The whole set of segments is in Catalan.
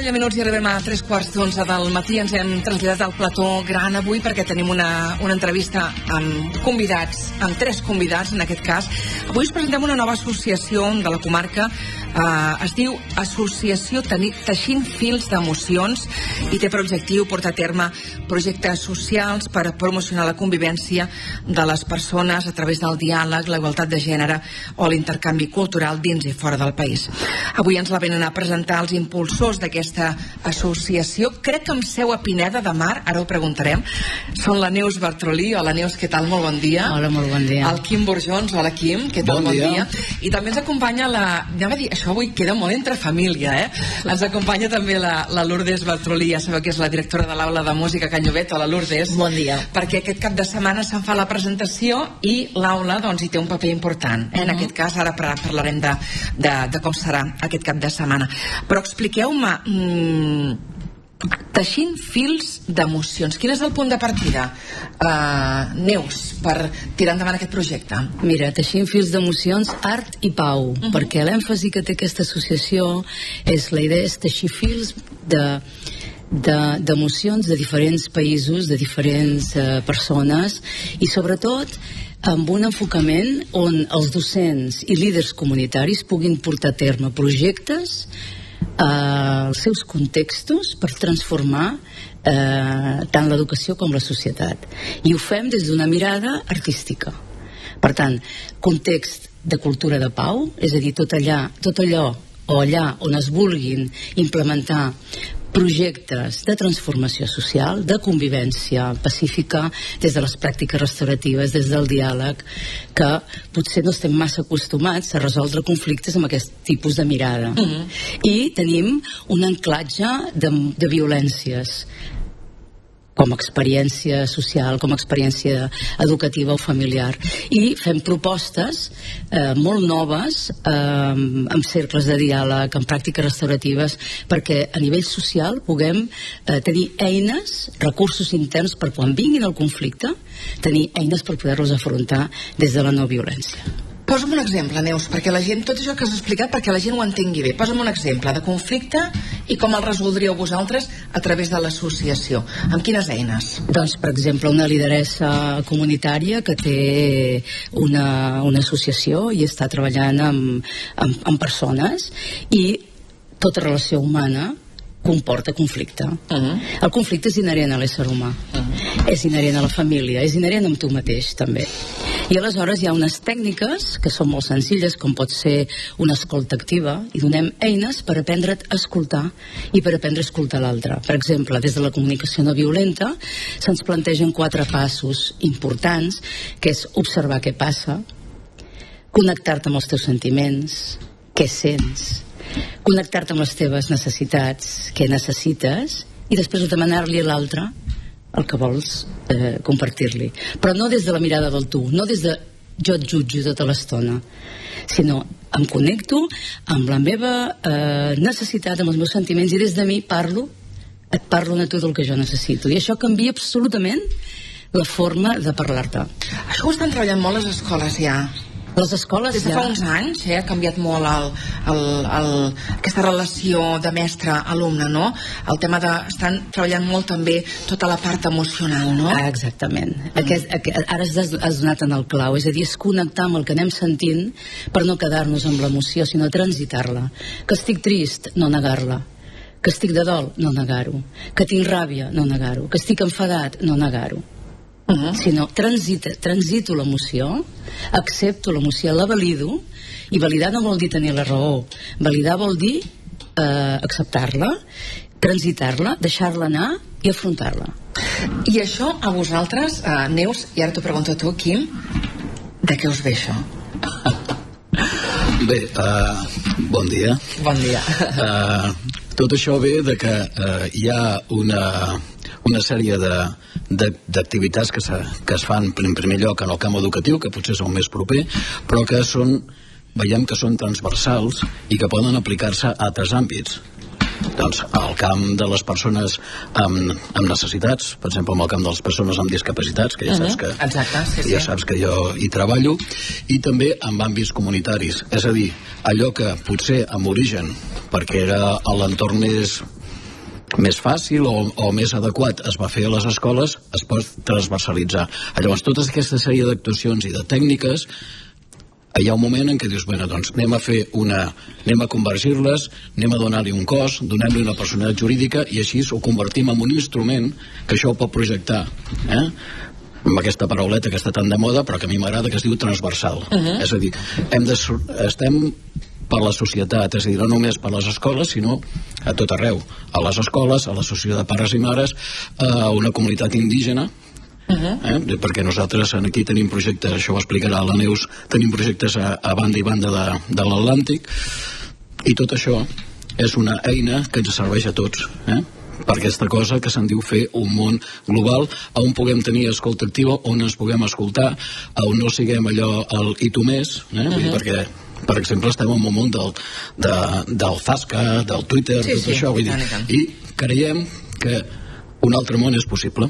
11 minuts i arribem a 3:15 del matí. Ens hem traslladat al plató gran avui perquè tenim una entrevista amb convidats, amb 3 convidats en aquest cas. Avui us presentem una nova associació de la comarca, es diu Associació Teixint Fils d'Emocions i té per objectiu portar a terme projectes socials per promocionar la convivència de les persones a través del diàleg, la igualtat de gènere o l'intercanvi cultural dins i fora del país. Avui ens la venen a presentar els impulsors d'aquesta associació, crec que amb seu a Pineda de Mar, ara ho preguntarem. Són la Neus Bartrolí. Hola Neus, què tal? Molt bon dia. Hola, molt bon dia. El Quim Borjons. Hola Quim, què tal? Bon dia. I també ens acompanya anem a dir, això avui queda molt entre família, ens acompanya també la Lourdes Bartrolí, ja sabeu que és la directora de l'Aula de Música Can Llobet. Hola Lourdes. Bon dia. Perquè aquest cap de setmana se'n fa la presentació i l'Aula doncs hi té un paper important. En aquest cas ara parlarem de com serà aquest cap de setmana. Però expliqueu-me, teixint fils d'emocions, quin és el punt de partida, Neus, per tirar endavant aquest projecte? Mira, teixint fils d'emocions, art i pau, perquè l'èmfasi que té aquesta associació és, la idea és teixir fils d'emocions de diferents països, de diferents persones, i sobretot amb un enfocament on els docents i líders comunitaris puguin portar a terme projectes als seus contextos per transformar tant l'educació com la societat. I ho fem des d'una mirada artística. Per tant, context de cultura de pau, és a dir, tot allò o allà on es vulguin implementar projectes de transformació social, de convivència pacífica, des de les pràctiques restauratives, des del diàleg, que potser no estem massa acostumats a resoldre conflictes amb aquest tipus de mirada. I tenim un anclatge de violències com a experiència social, com a experiència educativa o familiar. I fem propostes molt noves, amb cercles de diàleg, amb pràctiques restauratives, perquè a nivell social puguem tenir eines, recursos interns per quan vinguin al conflicte, tenir eines per poder-los afrontar des de la no violència. Posa'm un exemple, Neus, perquè la gent, tot això que has explicat, perquè la gent ho entengui bé. Posa'm un exemple de conflicte i com el resoldríeu vosaltres a través de l'associació. Amb quines eines? Doncs, per exemple, una lideressa comunitària que té una associació i està treballant amb persones, i tota relació humana comporta conflicte. El conflicte és inherent a l'ésser humà, és inherent a la família, és inherent amb tu mateix també. I aleshores hi ha unes tècniques que són molt senzilles, com pot ser una escolta activa, i donem eines per aprendre a escoltar i per aprendre a escoltar l'altre. Per exemple, des de la comunicació no violenta se'ns plantegen 4 passos importants, que és observar què passa, connectar-te amb els teus sentiments, què sents, connectar-te amb les teves necessitats, què necessites, i després demanar-li a l'altre el que vols compartir-li. Però no des de la mirada del tu, no des de jo et jutjo tota l'estona, sinó em connecto amb la meva necessitat, amb els meus sentiments, i des de mi et parlo a tu del que jo necessito. I això canvia absolutament la forma de parlar-te. Això ho estan treballant molt les escoles ja. Les escoles des de fa uns anys ha canviat molt aquesta relació de mestre-alumne, no? El tema estan treballant molt també tota la part emocional, no? Exactament. Ara has donat en el clau, és a dir, és connectar amb el que anem sentint per no quedar-nos amb l'emoció, sinó transitar-la. Que estic trist, no negar-la. Que estic de dol, no negar-ho. Que tinc ràbia, no negar-ho. Que estic enfadat, no negar-ho. Sinó transito l'emoció, accepto l'emoció, la valido, i validar no vol dir tenir la raó, validar vol dir acceptar-la, transitar-la, deixar-la anar i afrontar-la. I això a vosaltres, Neus, i ara t'ho pregunto a tu, Quim, de què us ve això? Bé, bon dia. Bon dia. Tot això ve de que hi ha una sèrie d'activitats que es fan en primer lloc en el camp educatiu, que potser són més proper, però que veiem que són transversals i que poden aplicar-se a altres àmbits. Doncs al camp de les persones amb necessitats, per exemple en el camp de les persones amb discapacitats, que ja saps que jo hi treballo, i també en àmbits comunitaris, és a dir, allò que potser amb origen, perquè era l'entorn més més fàcil o més adequat es va fer a les escoles, es pot transversalitzar. Llavors, totes aquesta sèrie d'actuacions i de tècniques, hi ha un moment en què dius, bueno, doncs anem a convergir-les, anem a donar-li un cos, donem-li una personalitat jurídica i així ho convertim en un instrument que això ho pot projectar, amb aquesta parauleta que està tan de moda però que a mi m'agrada, que es diu transversal. És a dir, estem per la societat, és a dir, no només per les escoles, sinó a tot arreu, a les escoles, a l'associació de pares i mares, a una comunitat indígena, perquè nosaltres aquí tenim projectes, això ho explicarà la Neus, tenim projectes a banda i banda de l'Atlàntic, i tot això és una eina que ens serveix a tots, per aquesta cosa que se'n diu fer un món global on puguem tenir escolta activa, on ens puguem escoltar, on no siguem allò el i tu més, perquè per exemple estem en un món del Zasca, del Twitter, tot això, vull dir, i creiem que un altre món és possible.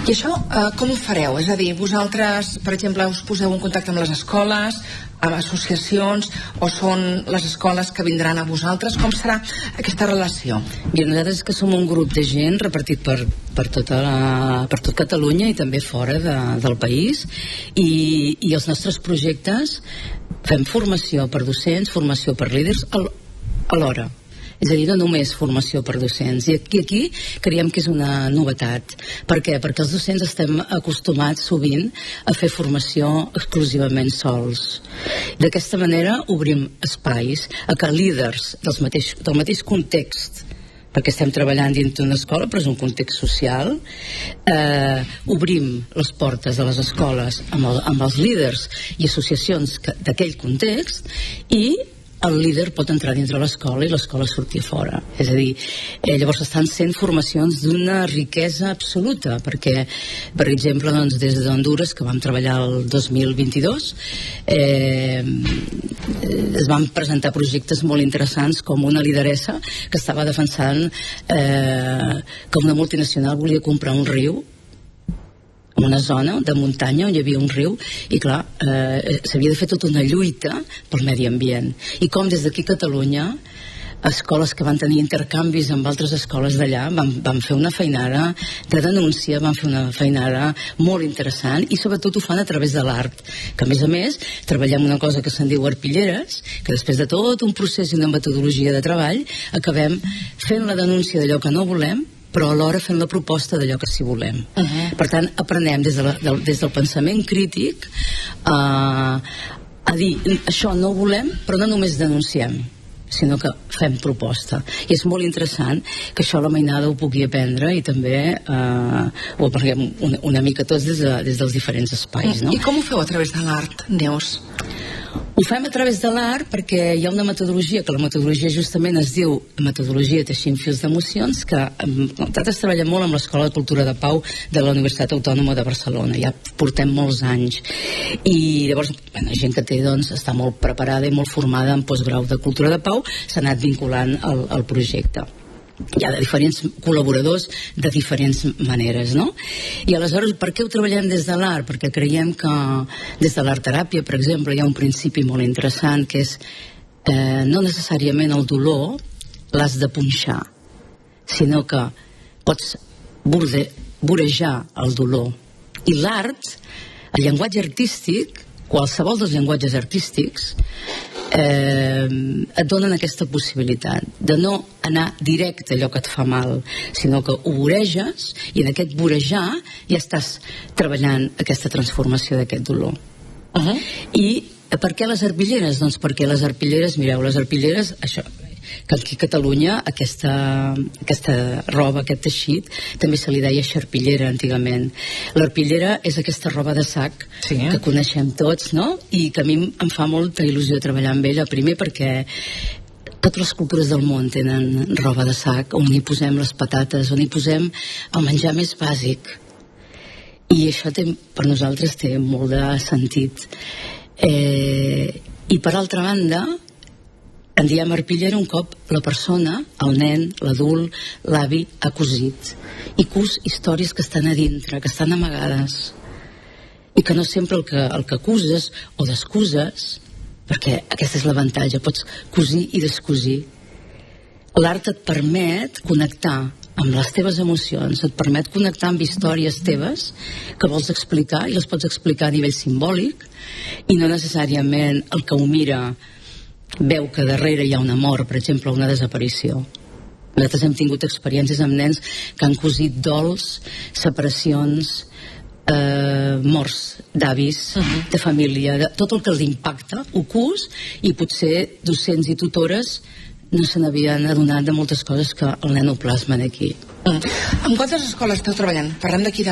I això com ho fareu? És a dir, vosaltres, per exemple, us poseu en contacte amb les escoles, amb associacions, o són les escoles que vindran a vosaltres? Com serà aquesta relació? I nosaltres que som un grup de gent repartit per tot Catalunya i també fora del país, i els nostres projectes fem formació per docents, formació per líders alhora. És a dir, no només formació per docents. I aquí creiem que és una novetat. Per què? Perquè els docents estem acostumats sovint a fer formació exclusivament sols. D'aquesta manera obrim espais a que líders del mateix context, perquè estem treballant dins d'una escola, però és un context social, obrim les portes de les escoles amb els líders i associacions d'aquell context, i el líder pot entrar dintre l'escola i l'escola sortir fora. És a dir, llavors estan sent formacions d'una riquesa absoluta, perquè, per exemple, doncs, des d'Honduras, que vam treballar el 2022, es van presentar projectes molt interessants, com una lideressa que estava defensant que una multinacional volia comprar un riu, una zona de muntanya on hi havia un riu, i clar, s'havia de fer tota una lluita pel medi ambient, i com des d'aquí a Catalunya escoles que van tenir intercanvis amb altres escoles d'allà van fer una feinada de denúncia, van fer una feinada molt interessant, i sobretot ho fan a través de l'art, que a més treballem una cosa que se'n diu arpilleres, que després de tot un procés i una metodologia de treball acabem fent la denúncia d'allò que no volem, però alhora fent la proposta d'allò que sí volem. Per tant, aprenem des del pensament crític a dir, això no ho volem, però no només denunciem, sinó que fem proposta. I és molt interessant que això la mainada ho pugui aprendre, i també ho aprenguem una mica tots des dels diferents espais. No? I com ho feu a través de l'art, Neus? Ho fem a través de l'art perquè hi ha una metodologia, que la metodologia justament es diu metodologia teixint fils d'emocions, que nosaltres treballem molt amb l'Escola de Cultura de Pau de la Universitat Autònoma de Barcelona, ja portem molts anys, i llavors gent que té, doncs, està molt preparada i molt formada en postgrau de Cultura de Pau s'ha anat vinculant al projecte. Hi ha de diferents col·laboradors de diferents maneres, no? I aleshores, per què ho treballem des de l'art? Perquè creiem que des de l'art teràpia, per exemple, hi ha un principi molt interessant, que és no necessàriament el dolor l'has de punxar, sinó que pots vorejar el dolor. I l'art, el llenguatge artístic, qualsevol dels llenguatges artístics, et donen aquesta possibilitat de no anar directe a allò que et fa mal, sinó que ho voreges, i en aquest vorejar ja estàs treballant aquesta transformació d'aquest dolor. I per què les arpilleres? Doncs perquè les arpilleres, mireu, les arpilleres, això, que aquí a Catalunya aquesta roba, aquest teixit, també se li deia xarpillera antigament. L'arpillera és aquesta roba de sac que coneixem tots, no? I que a mi em fa molta il·lusió treballar amb ella, primer perquè totes les cultures del món tenen roba de sac, on hi posem les patates, on hi posem el menjar més bàsic, i això per nosaltres té molt de sentit. I per altra banda, en diem arpillera un cop la persona, el nen, l'adult, l'avi, ha cosit, i cus històries que estan a dintre, que estan amagades, i que no sempre el que acuses o descuses, perquè aquest és l'avantatge, pots cosir i descosir. L'art et permet connectar amb les teves emocions, et permet connectar amb històries teves que vols explicar i les pots explicar a nivell simbòlic i no necessàriament el que ho mira veu que darrere hi ha una mort, per exemple, una desaparició. Nosaltres hem tingut experiències amb nens que han cosit dols, separacions, morts d'avis, de família, tot el que els impacta, ho cus, i potser docents i tutores no se n'havien adonat de moltes coses que el nen ho plasma aquí. En quantes escoles esteu treballant? Parlem d'aquí de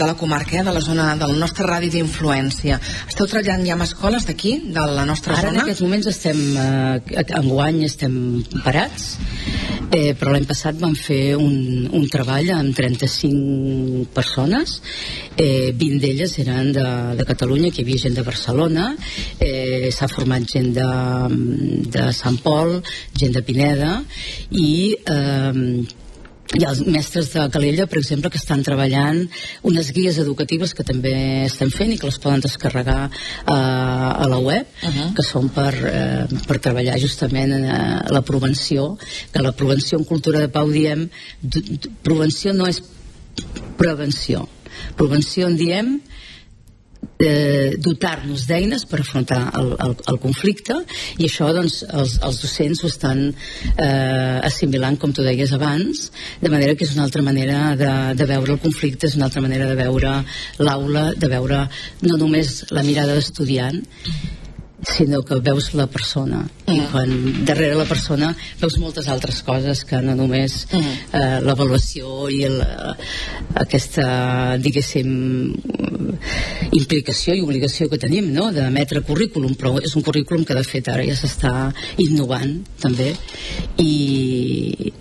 la comarca, de la zona del nostre radi d'influència. Esteu treballant ja amb escoles d'aquí, de la nostra zona? Ara en aquests moments estem, enguany estem parats, però l'any passat vam fer un treball amb 35 persones, 20 d'elles eren de Catalunya, que hi havia gent de Barcelona, s'ha format gent de Sant Pol, gent de Pineda, i hi ha els mestres de Calella, per exemple, que estan treballant unes guies educatives que també estem fent i que les poden descarregar a la web, que són per treballar justament la prevenció, que la prevenció en cultura de pau diem, prevenció no és prevenció. Prevenció en diem dotar-nos d'eines per afrontar el conflicte, i això doncs els docents ho estan assimilant, com tu deies abans, de manera que és una altra manera de veure el conflicte, és una altra manera de veure l'aula, de veure no només la mirada d'estudiant, sinó que veus la persona, i quan darrere la persona veus moltes altres coses que no només l'avaluació i aquesta, diguéssim, implicació i obligació que tenim, no?, d'emetre currículum, però és un currículum que de fet ara ja s'està innovant també, i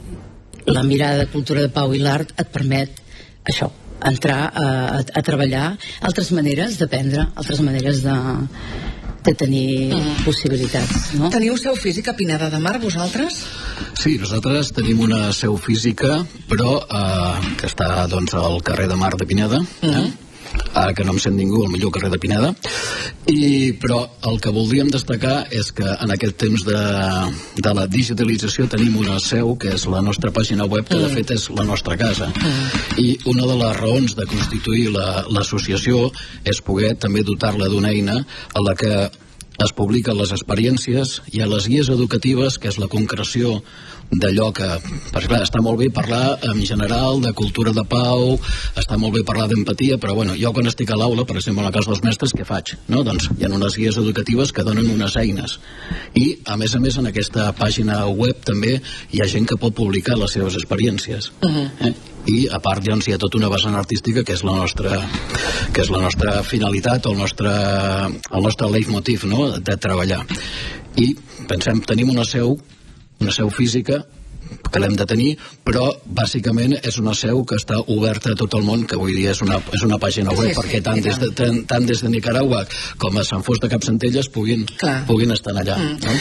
la mirada de cultura de pau i l'art et permet això, entrar a treballar altres maneres d'aprendre, altres maneres de tenir possibilitats, no? Teniu seu física a Pineda de Mar, vosaltres? Sí, nosaltres tenim una seu física, però que està doncs al carrer de Mar de Pineda, ara que no em sent ningú, el millor carrer de Pineda, però el que voldríem destacar és que en aquest temps de la digitalització tenim una seu que és la nostra pàgina web, que de fet és la nostra casa, i una de les raons de constituir l'associació és poder també dotar-la d'una eina a la que es publiquen les experiències i a les guies educatives, que és la concreció d'allò que, perquè clar, està molt bé parlar en general de cultura de pau, està molt bé parlar d'empatia, però bueno, jo quan estic a l'aula, per exemple en el cas dels mestres, què faig? No? Doncs hi ha unes guies educatives que donen unes eines, i a més en aquesta pàgina web també hi ha gent que pot publicar les seves experiències, i a part doncs, hi ha tota una vessant artística que és la nostra finalitat, el nostre leitmotiv, no?, de treballar. I pensem, tenim una seu física que l'hem de tenir, però bàsicament és una seu que està oberta a tot el món, que vull dir és una pàgina web, perquè tant des de Nicaragua com a Sant Fost de Capcentelles puguin estar allà, no?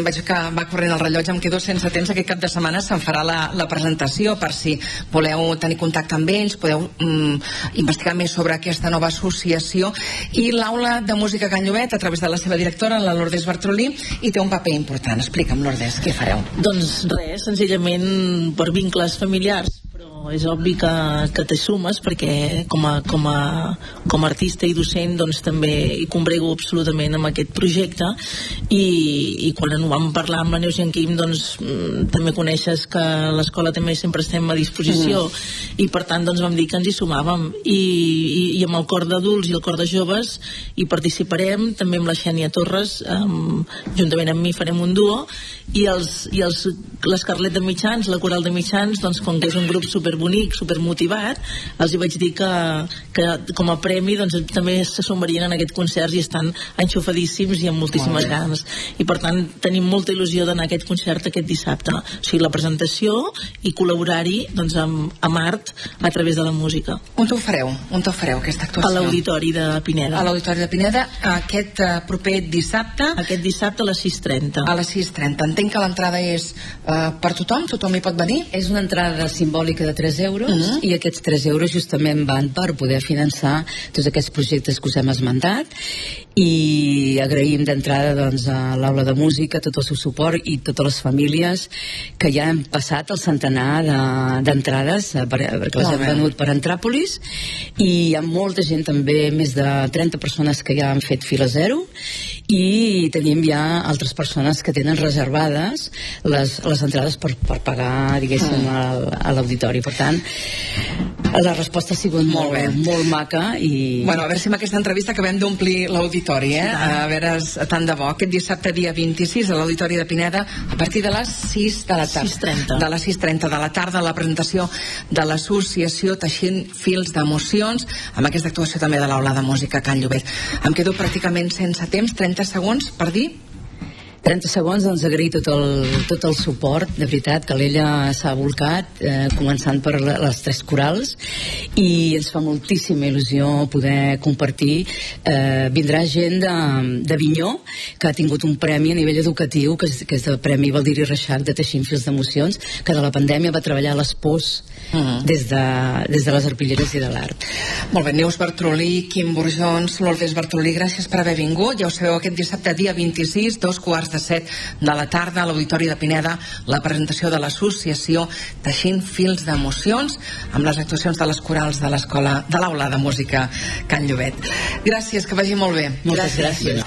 Veig que va corrent el rellotge, em quedo sense temps. Aquest cap de setmana se'n farà la presentació, per si voleu tenir contacte amb ells, podeu investigar més sobre aquesta nova associació. I l'Aula de Música Can Llobet, a través de la seva directora, la Lourdes Bartrolí, hi té un paper important. Explica'm, Lourdes, què fareu? Doncs res, senzillament per vincles familiars, però és obvi que te sumes, perquè com a artista i docent doncs també hi combrego absolutament amb aquest projecte, i quan ho vam parlar amb la Neus i en Quim, doncs també coneixes que a l'escola també sempre estem a disposició, i per tant doncs vam dir que ens hi sumàvem, i amb el cor d'adults i el cor de joves hi participarem, també amb la Xènia Torres, juntament amb mi farem un duo, i l'Escarlet de Mitjans, la Coral de Mitjans, doncs com que és un grup superbonic, supermotivat, els hi vaig dir que com a premi doncs també se sumarien en aquest concert, i estan enxufadíssims i amb moltíssimes ganes, i per tant tenim molta il·lusió d'anar a aquest concert aquest dissabte, o sigui, la presentació i col·laborar-hi doncs amb art a través de la música. On ho fareu aquesta actuació? A l'Auditori de Pineda. A l'Auditori de Pineda, aquest proper dissabte? Aquest dissabte a les 6:30. A les 6:30. Entenc que l'entrada és per tothom? Tothom hi pot venir? És una entrada simbòlica de 3 euros i aquests 3 euros justament van per poder finançar tots aquests projectes que us hem esmentat, i agraïm d'entrada doncs, a l'Aula de Música tot el seu suport i totes les famílies que ja hem passat el centenar d'entrades perquè les hem venut per Antràpolis, i hi ha molta gent també, més de 30 persones que ja han fet fila zero, i tenim ja altres persones que tenen reservades les entrades per pagar, diguéssim, a l'auditori. Per tant, la resposta ha sigut molt maca. Bueno, a veure si amb aquesta entrevista acabem d'omplir l'auditori, a veure, tant de bo. Aquest dissabte, dia 26, a l'Auditori de Pineda, a partir de les 6 de la tarda. 6:30. De les 6:30 de la tarda, la presentació de l'associació Teixint Fils d'Emocions, amb aquesta actuació també de l'Aula de Música Can Llobet. Em quedo pràcticament sense temps, 30 segons per dir... 30 segons, doncs agrair tot el suport, de veritat, que l'Ella s'ha volcat, començant per les 3 corals, i ens fa moltíssima il·lusió poder compartir. Vindrà gent d'Avinyó, que ha tingut un premi a nivell educatiu, que és el Premi Baldiri Reixac de Teixint Fils d'Emocions, que de la pandèmia va treballar a les pors des de les arpilleres i de l'art. Molt bé, Neus Bartrolí, Quim Burjons, Lourdes Bartrolí, gràcies per haver vingut. Ja ho sabeu, aquest dissabte, dia 26, 2:15 de la tarda, a l'Auditori de Pineda, la presentació de l'associació Teixint Fils d'Emocions, amb les actuacions de les corals de l'Aula de Música Can Llobet. Gràcies, que vagi molt bé. Moltes gràcies.